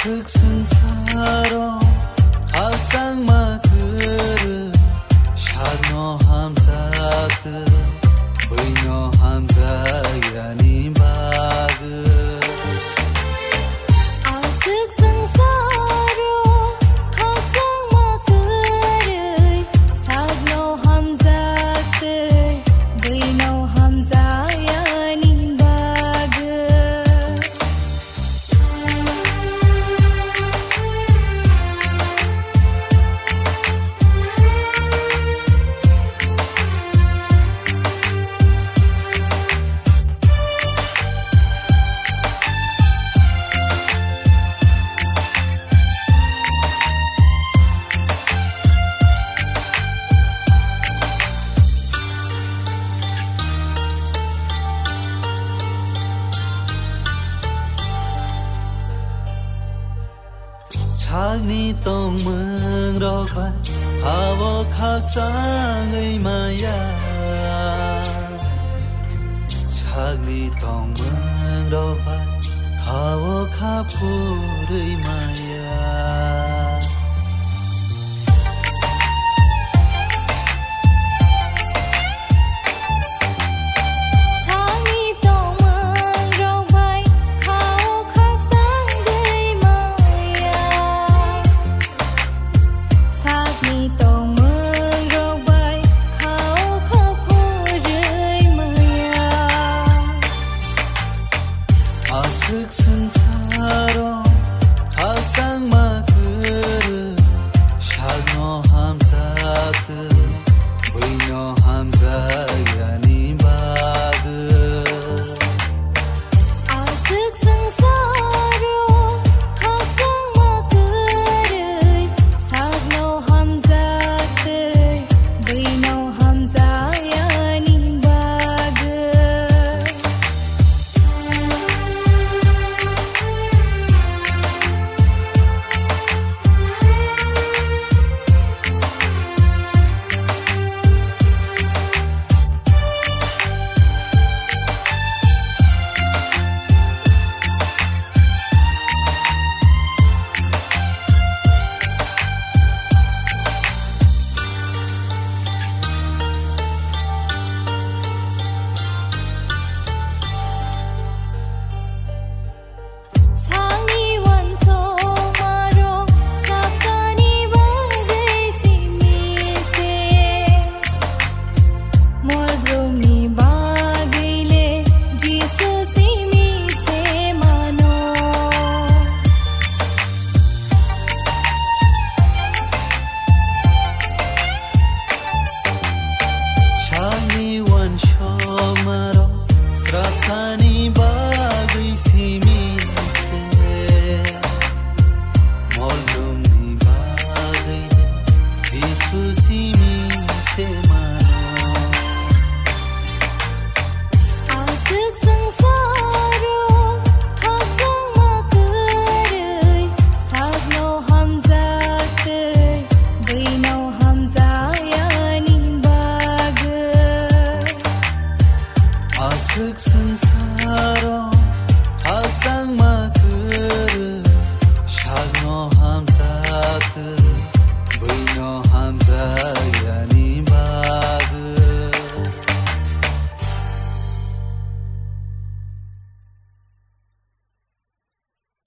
승사로 각상 마그르 샤노 함사드 보이노 함자야니 바그 아슥 승사로 각상 마그르 샤노 함자드 보이노 함자야니 바그 Chagni tong mương rok ba Hawa khak sang ay maya Chagni tong mương rok ba Hawa khak pur ay maya 아슥 승사로 각상 마그르 샤노 함사드 보이노 함자야니 바그 아슥 승사로 각상 마그르 샤노 함자드 보이노 함자야니 바그 Srapsani bagay simise Molum ni bagay Jisu simise mano 아슥 승사로 각상 마그르 샤노 함자드 보이노 함자야니 바그 아슥 승사로 각상